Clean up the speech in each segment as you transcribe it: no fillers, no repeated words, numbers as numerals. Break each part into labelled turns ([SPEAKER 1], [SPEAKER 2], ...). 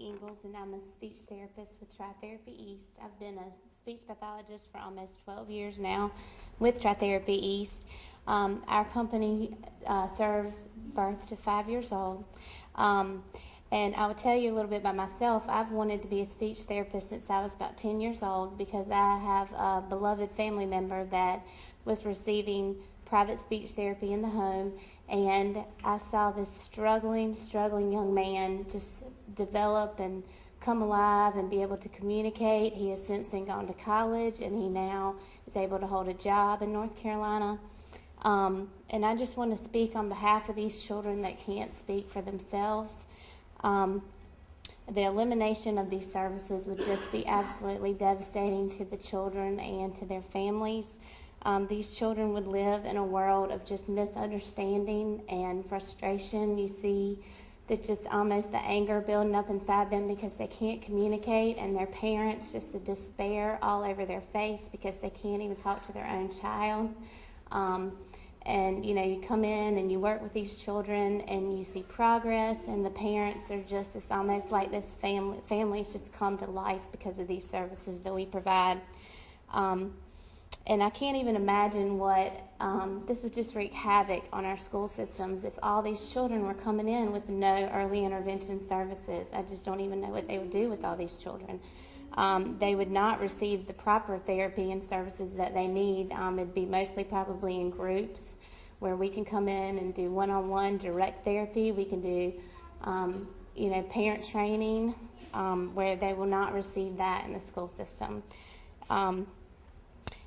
[SPEAKER 1] Ingalls, and I'm a speech therapist with Tritherapy East. I've been a speech pathologist for almost 12 years now with Tritherapy East. Our company serves birth to 5 years old. And I will tell you a little bit about myself. I've wanted to be a speech therapist since I was about 10 years old because I have a beloved family member that was receiving private speech therapy in the home, and I saw this struggling young man just develop and come alive and be able to communicate. He has since then gone to college, and he now is able to hold a job in North Carolina. And I just want to speak on behalf of these children that can't speak for themselves. The elimination of these services would just be absolutely devastating to the children and to their families. These children would live in a world of just misunderstanding and frustration. You see that just almost the anger building up inside them because they can't communicate, and their parents, just the despair all over their face because they can't even talk to their own child. And you come in and you work with these children and you see progress, and the parents are just, it's almost like this families just come to life because of these services that we provide. And I can't even imagine what, this would just wreak havoc on our school systems if all these children were coming in with no early intervention services. I just don't even know what they would do with all these children. They would not receive the proper therapy and services that they need. It'd be mostly probably in groups where we can come in and do one-on-one direct therapy. We can do, parent training, where they will not receive that in the school system.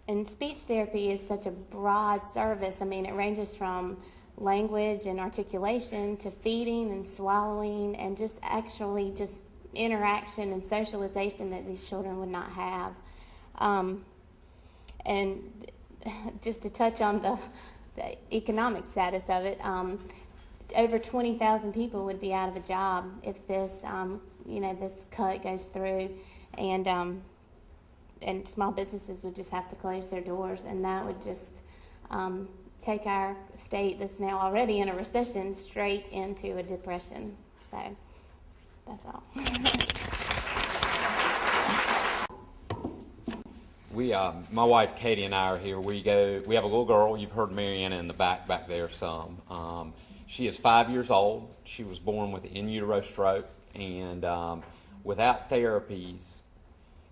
[SPEAKER 1] And speech therapy is such a broad service. I mean, it ranges from language and articulation to feeding and swallowing and just actually just interaction and socialization that these children would not have. And just to touch on the economic status of it, over 20,000 people would be out of a job if this, this cut goes through, and small businesses would just have to close their doors, and that would just take our state that's now already in a recession straight into a depression. So that's all.
[SPEAKER 2] My wife Katie and I are here. We have a little girl. You've heard Mariana in the back there some. She is 5 years old. She was born with in utero stroke, and without therapies,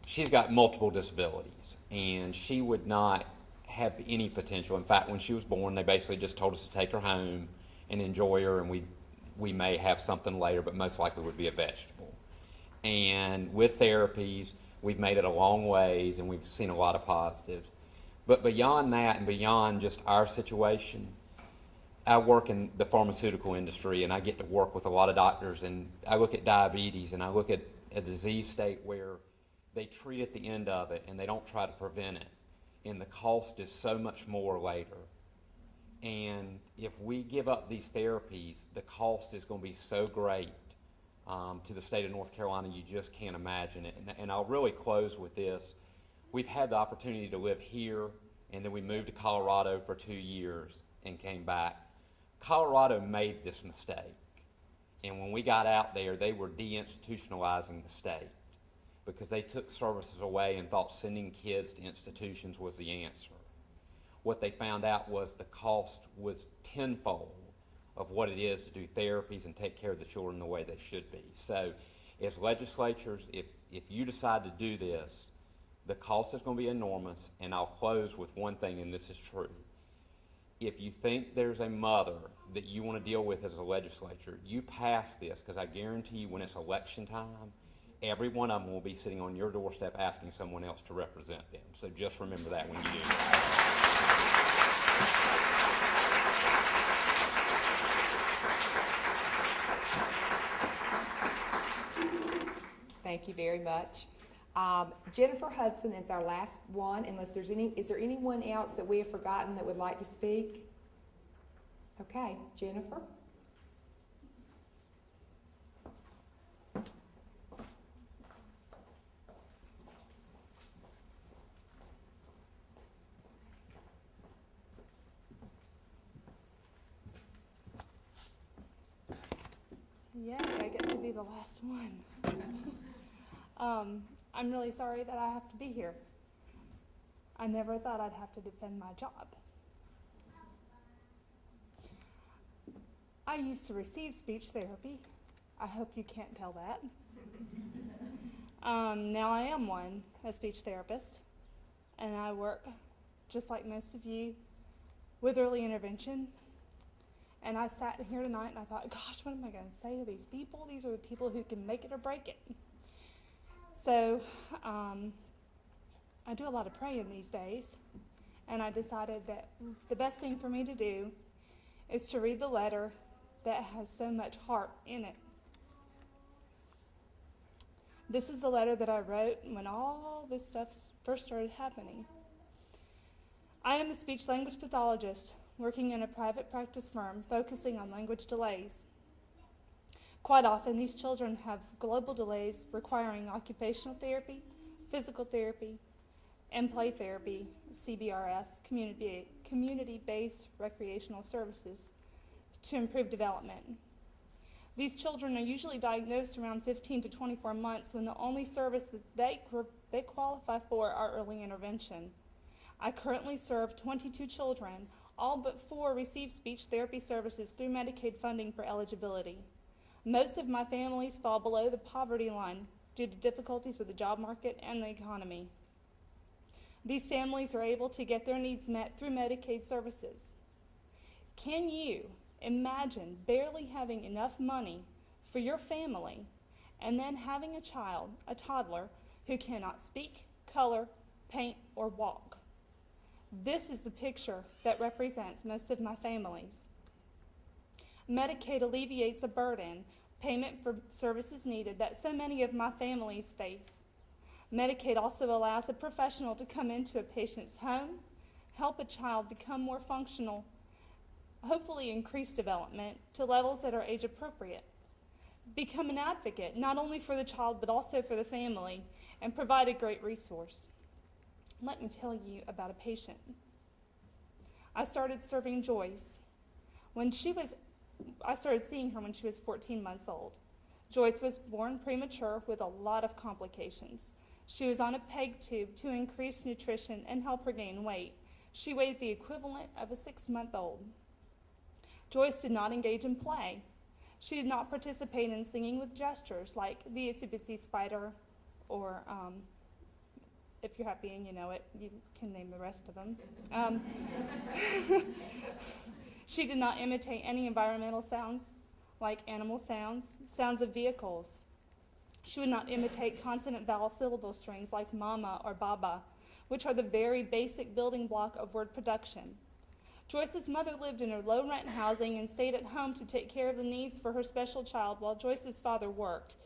[SPEAKER 2] she's got multiple disabilities, and she would not have any potential. In fact, when she was born, they basically just told us to take her home and enjoy her, and we may have something later, but most likely would be a vegetable. And with therapies, we've made it a long ways, and we've seen a lot of positives. But beyond that, and beyond just our situation, I work in the pharmaceutical industry, and I get to work with a lot of doctors, and I look at diabetes, and I look at a disease state where they treat at the end of it and they don't try to prevent it, and the cost is so much more later. And if we give up these therapies, the cost is going to be so great to the state of North Carolina, you just can't imagine it. And I'll really close with this. We've had the opportunity to live here, and then we moved to Colorado for 2 years and came back. Colorado made this mistake, and when we got out there, they were deinstitutionalizing the state, because they took services away and thought sending kids to institutions was the answer. What they found out was the cost was tenfold of what it is to do therapies and take care of the children the way they should be. So as legislatures, if you decide to do this, the cost is going to be enormous. And I'll close with one thing, and this is true. If you think there's a mother that you want to deal with as a legislature, you pass this, because I guarantee you when it's election time, every one of them will be sitting on your doorstep asking someone else to represent them. So just remember that when you do that.
[SPEAKER 3] Thank you very much. Jennifer Hudson is our last one, unless there's is there anyone else that we have forgotten that would like to speak? Okay, Jennifer.
[SPEAKER 1] Yeah, I get to be the last one.
[SPEAKER 4] I'm really sorry that I have to be here. I never thought I'd have to defend my job. I used to receive speech therapy. I hope you can't tell that. Now I am one, a speech therapist, and I work, just like most of you, with early intervention. And I sat here tonight and I thought, gosh, what am I going to say to these people? These are the people who can make it or break it. So I do a lot of praying these days, and I decided that the best thing for me to do is to read the letter that has so much heart in it. This is the letter that I wrote when all this stuff first started happening. I am a speech language pathologist working in a private practice firm focusing on language delays. Quite often, these children have global delays requiring occupational therapy, physical therapy, and play therapy, CBRS, community-based recreational services, to improve development. These children are usually diagnosed around 15 to 24 months when the only service that they qualify for are early intervention. I currently serve 22 children. All but 4 receive speech therapy services through Medicaid funding for eligibility. Most of my families fall below the poverty line due to difficulties with the job market and the economy. These families are able to get their needs met through Medicaid services. Can you imagine barely having enough money for your family and then having a child, a toddler, who cannot speak, color, paint, or walk? This is the picture that represents most of my families. Medicaid alleviates a burden, payment for services needed, that so many of my families face. Medicaid also allows a professional to come into a patient's home, help a child become more functional, hopefully increase development to levels that are age appropriate, become an advocate not only for the child but also for the family, and provide a great resource. Let me tell you about a patient. I started serving Joyce I started seeing her when she was 14 months old. Joyce was born premature with a lot of complications. She was on a peg tube to increase nutrition and help her gain weight. She weighed the equivalent of a 6-month-old. Joyce did not engage in play. She did not participate in singing with gestures like the Itsy Bitsy Spider, or if you're happy and you know it, you can name the rest of them. She did not imitate any environmental sounds like animal sounds, sounds of vehicles. She would not imitate consonant vowel syllable strings like mama or baba, which are the very basic building block of word production. Joyce's mother lived in her low-rent housing and stayed at home to take care of the needs for her special child while Joyce's father worked.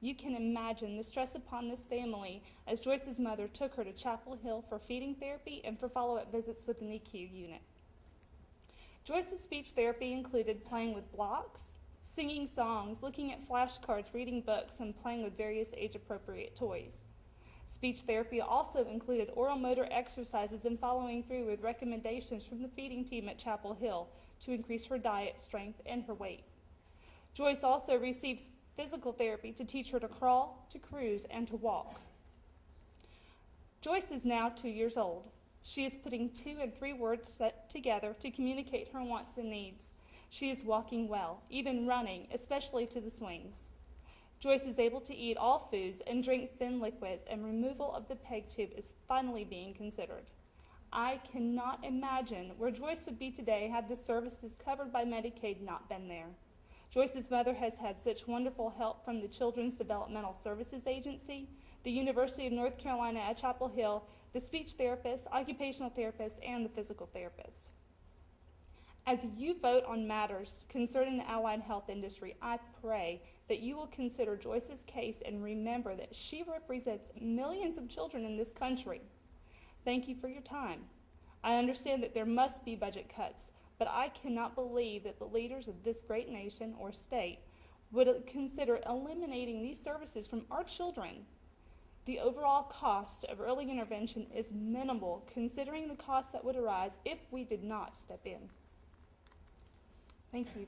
[SPEAKER 4] You can imagine the stress upon this family as Joyce's mother took her to Chapel Hill for feeding therapy and for follow-up visits with the NICU unit. Joyce's speech therapy included playing with blocks, singing songs, looking at flashcards, reading books, and playing with various age-appropriate toys. Speech therapy also included oral motor exercises and following through with recommendations from the feeding team at Chapel Hill to increase her diet, strength, and her weight. Joyce also received physical therapy to teach her to crawl, to cruise, and to walk. Joyce is now 2 years old. She is putting 2 and 3 words set together to communicate her wants and needs. She is walking well, even running, especially to the swings. Joyce is able to eat all foods and drink thin liquids, and removal of the peg tube is finally being considered. I cannot imagine where Joyce would be today had the services covered by Medicaid not been there. Joyce's mother has had such wonderful help from the Children's Developmental Services Agency, the University of North Carolina at Chapel Hill, the speech therapist, occupational therapist, and the physical therapist. As you vote on matters concerning the allied health industry, I pray that you will consider Joyce's case and remember that she represents millions of children in this country. Thank you for your time. I understand that there must be budget cuts, but I cannot believe that the leaders of this great nation or state would consider eliminating these services from our children. The overall cost of early intervention is minimal considering the costs that would arise if we did not step in. Thank you.